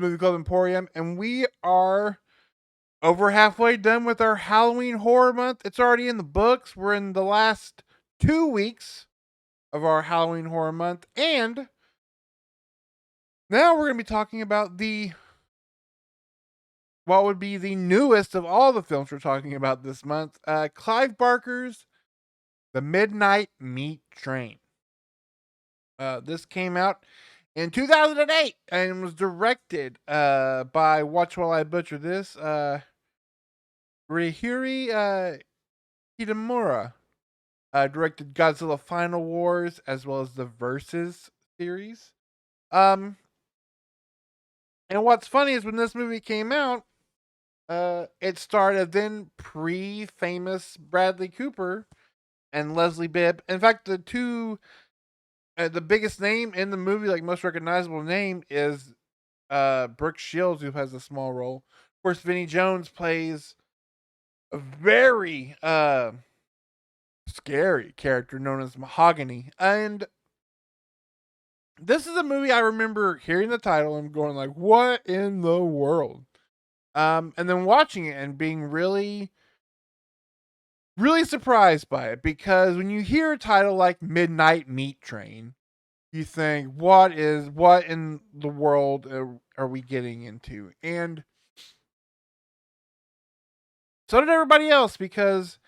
Movie Club Emporium, and we are over halfway done with our Halloween horror month. It's already in the books. We're in the last 2 weeks of our Halloween horror month, and now we're going to be talking about the what would be the newest of all the films we're talking about this month, Clive Barker's The Midnight Meat Train. This came out in 2008 and was directed by, watch while I butcher this, Rihiri Kitamura. Directed Godzilla Final Wars as well as the Versus series. Um, and what's funny is when this movie came out, it starred a then pre-famous Bradley Cooper and Leslie Bibb. In fact, the biggest name in the movie, like most recognizable name, is Brooke Shields, who has a small role. Of course, Vinnie Jones plays a very scary character known as Mahogany. And this is a movie I remember hearing the title and going like, what in the world? And then watching it and being really, really surprised by it, because when you hear a title like Midnight Meat Train, you think, what in the world are we getting into? And so did everybody else, because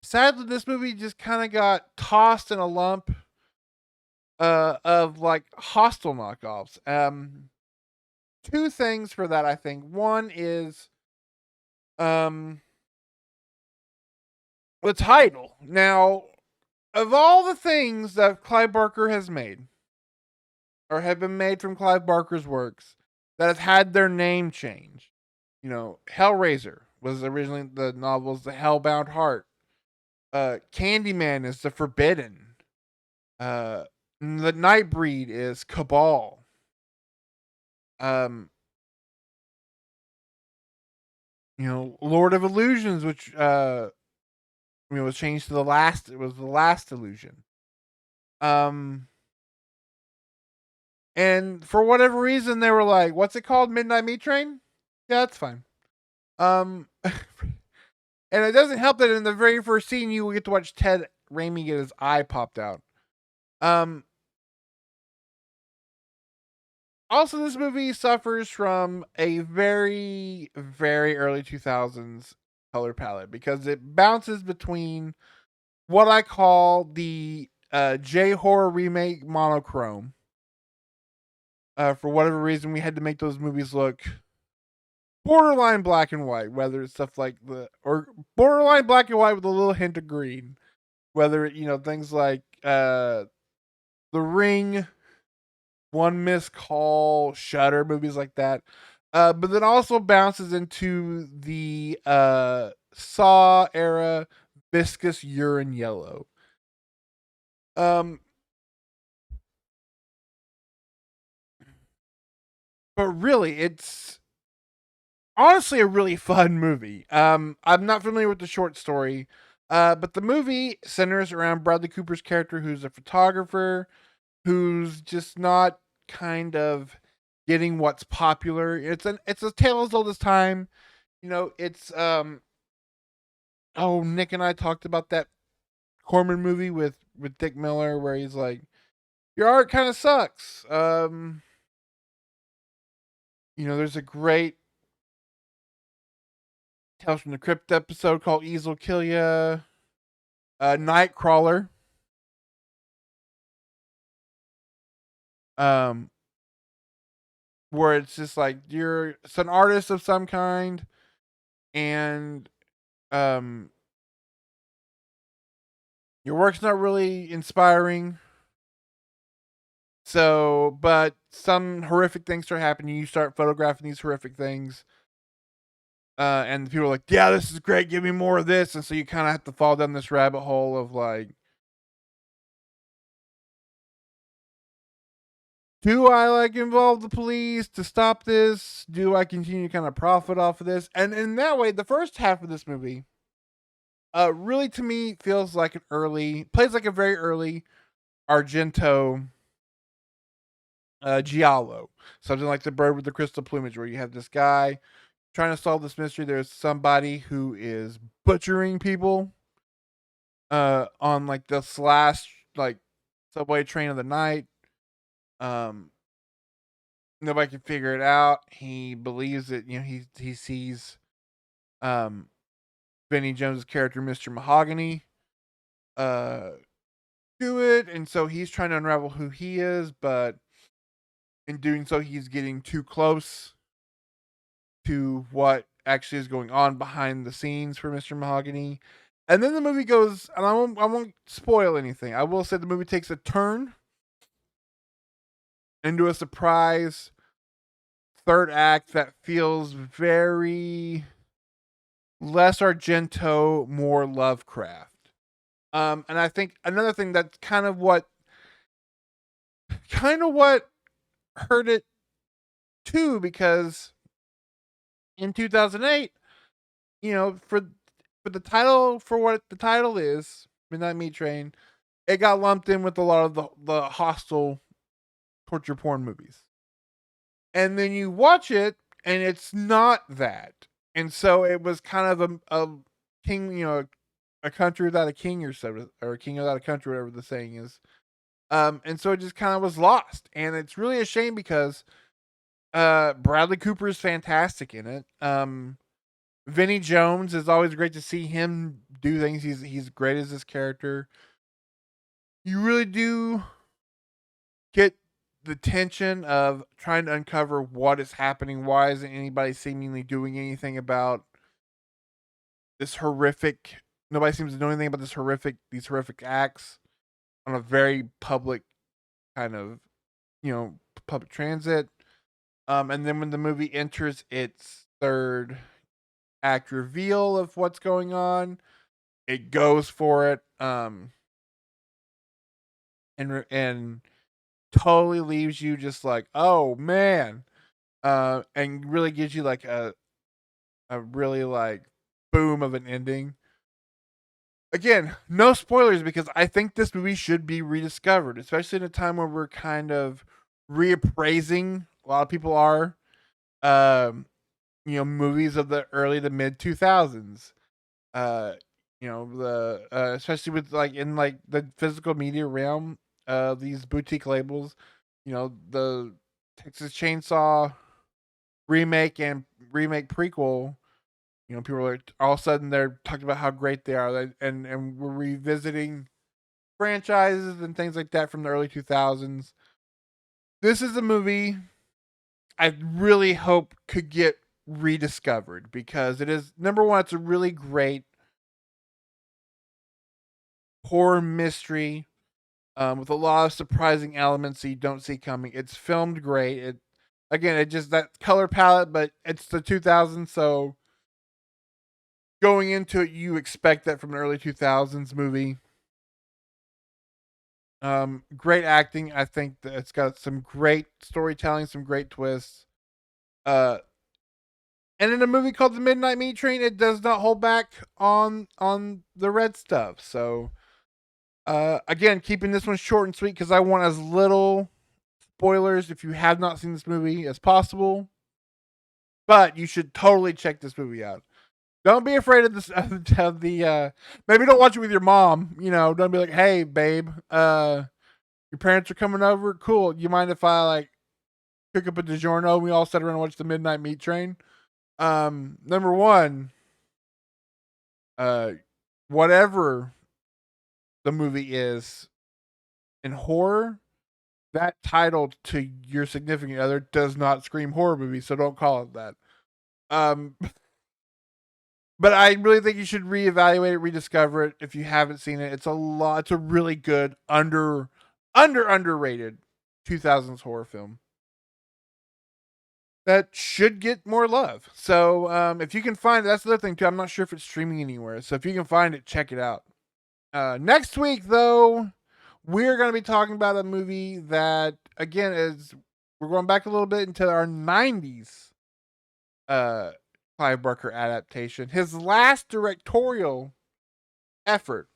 sadly this movie just kind of got tossed in a lump of like Hostel knockoffs. Two things for that, I think. One is the title. Now, of all the things that Clive Barker has made, or have been made from Clive Barker's works, that have had their name changed, Hellraiser was originally the novel's The Hellbound Heart. Candyman is The Forbidden. The Nightbreed is Cabal. Um, Lord of Illusions, which was changed to it was the Last Illusion. And for whatever reason, they were like, "What's it called? Midnight Meat Train?" Yeah, that's fine. And it doesn't help that in the very first scene, you get to watch Ted Raimi get his eye popped out. Also, this movie suffers from a very, very early 2000s color palette, because it bounces between what I call the J horror remake monochrome. For whatever reason, we had to make those movies look borderline black and white, whether it's stuff like or borderline black and white with a little hint of green, whether things like The Ring, One Missed Call, Shutter, movies like that. But then also bounces into the Saw era viscous urine yellow. Um, but really, it's honestly a really fun movie. I'm not familiar with the short story, but the movie centers around Bradley Cooper's character, who's a photographer, who's just not kind of getting what's popular. It's a tale as old as time. It's Nick and I talked about that Corman movie with Dick Miller, where he's like, your art kind of sucks. There's a great Tales from the Crypt episode called Easel Kill Ya. Nightcrawler. Um, where it's just like it's an artist of some kind, and your work's not really inspiring. So, but some horrific things start happening. You start photographing these horrific things. And people are like, yeah, this is great. Give me more of this. And so you kind of have to fall down this rabbit hole of like, do I like involve the police to stop this? Do I continue to kind of profit off of this? And in that way, the first half of this movie, really to me feels like plays like a very early Argento giallo, something like The Bird with the Crystal Plumage, where you have this guy trying to solve this mystery. There's somebody who is butchering people on like the last like subway train of the night. Um, Nobody can figure it out. He believes that he sees um Vinnie Jones's character, Mr. Mahogany, uh do it, and so he's trying to unravel who he is, but in doing so, he's getting too close to what actually is going on behind the scenes for Mr. Mahogany. And then the movie goes, and I won't spoil anything. I will say the movie takes a turn into a surprise third act that feels very less Argento, more Lovecraft. And I think another thing that's kind of what hurt it too, because in 2008, for the title, for what the title is, Midnight Meat Train, it got lumped in with a lot of the hostile torture porn movies. And then you watch it, and it's not that. And so it was kind of a king, a country without a king, or so, or a king without a country, whatever the saying is. And so it just kind of was lost, and it's really a shame because Bradley Cooper is fantastic in it. Vinnie Jones is always great to see him do things. He's great as this character. You really do get the tension of trying to uncover what is happening. Why isn't anybody seemingly doing anything about this horrific? Nobody seems to know anything about these horrific acts on a very public kind of, public transit. And then when the movie enters its third act reveal of what's going on, it goes for it. And totally leaves you just like, oh man, and really gives you like a really like boom of an ending. Again, no spoilers, because I think this movie should be rediscovered, especially in a time where we're kind of reappraising. A lot of people are, um, movies of the early to mid 2000s. Uh, the especially with like in like the physical media realm, these boutique labels, the Texas Chainsaw remake and remake prequel. People are like, all of a sudden they're talking about how great they are, and we're revisiting franchises and things like that from the early 2000s. This is a movie I really hope could get rediscovered, because it is, number one, it's a really great horror mystery, with a lot of surprising elements that you don't see coming. It's filmed great. It just that color palette, but it's the 2000s, so going into it, you expect that from an early 2000s movie. Great acting. I think that it's got some great storytelling, some great twists. Uh, and in a movie called The Midnight Meat Train, it does not hold back on the red stuff. So, again, keeping this one short and sweet, because I want as little spoilers if you have not seen this movie as possible. But you should totally check this movie out. Don't be afraid of this of the maybe don't watch it with your mom. Don't be like, hey babe, your parents are coming over. Cool. You mind if I like pick up a DiGiorno and we all sit around and watch the Midnight Meat Train? Number one, uh, whatever the movie is in horror, that title to your significant other does not scream horror movie, so don't call it that. Um, but I really think you should reevaluate it, rediscover it if you haven't seen it. It's a lot. It's a really good underrated 2000s horror film that should get more love. So if you can find it, that's the other thing too. I'm not sure if it's streaming anywhere. So if you can find it, check it out. Next week, though, we're going to be talking about a movie that, again, is we're going back a little bit into our 90s uh, Clive Barker adaptation. His last directorial effort,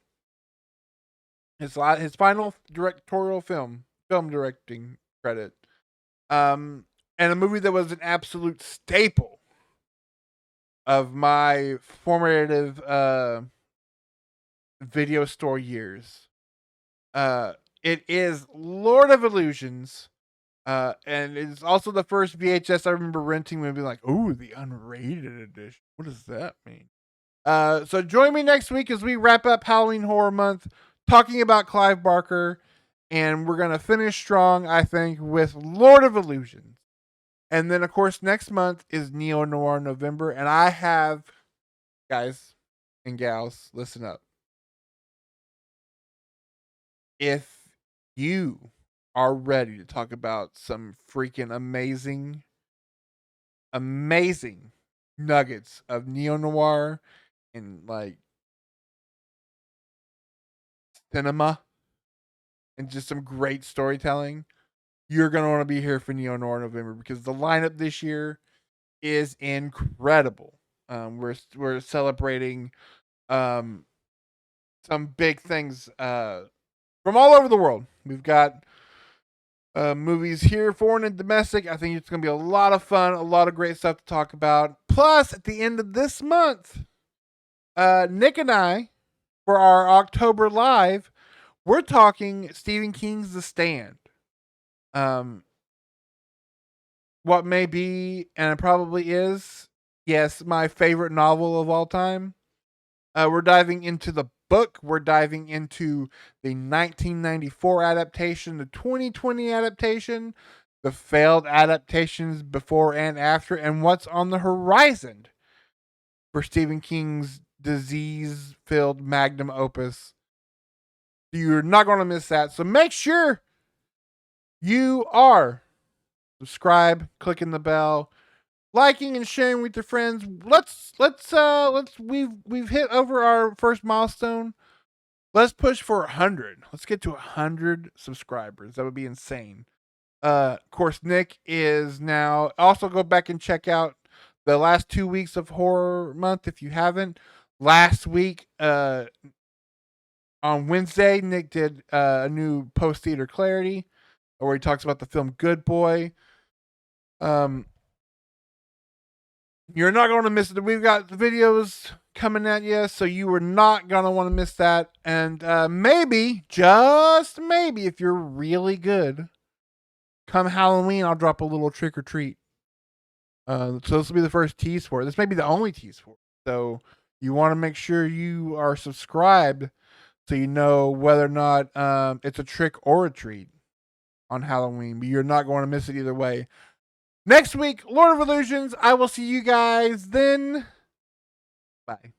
his final directorial film directing credit. And a movie that was an absolute staple of my formative video store years. Uh, it is Lord of Illusions. And it's also the first VHS I remember renting and being like, "Ooh, the unrated edition. What does that mean?" So join me next week as we wrap up Halloween Horror Month, talking about Clive Barker, and we're gonna finish strong, I think, with Lord of Illusions. And then, of course, next month is Neo Noir November, and I have, guys and gals, listen up. If you are ready to talk about some freaking amazing nuggets of neo noir and like cinema and just some great storytelling, you're gonna want to be here for Neo Noir November because the lineup this year is incredible. We're celebrating um, some big things from all over the world. We've got movies here, foreign and domestic. I think it's going to be a lot of fun, a lot of great stuff to talk about. Plus, at the end of this month, Nick and I, for our October live, we're talking Stephen King's The Stand. Um, what may be, and it probably is, yes, my favorite novel of all time. We're diving into the book. We're diving into the 1994 adaptation, the 2020 adaptation, the failed adaptations before and after, and what's on the horizon for Stephen King's disease filled magnum opus. You're not going to miss that. So make sure you are subscribe, clicking the bell, liking and sharing with your friends. Let's we've hit over our first milestone. Let's push for 100. Let's get to 100 subscribers. That would be insane. Of course, Nick is now. Also, go back and check out the last 2 weeks of Horror Month if you haven't. Last week, on Wednesday, Nick did a new post theater clarity where he talks about the film Good Boy. Um, you're not going to miss it. We've got videos coming at you, so you are not going to want to miss that. And maybe, just maybe, if you're really good, come Halloween, I'll drop a little trick or treat. So this will be the first tease for it. This may be the only tease for it. So you want to make sure you are subscribed so you know whether or not it's a trick or a treat on Halloween. But you're not going to miss it either way. Next week, Lord of Illusions. I will see you guys then. Bye.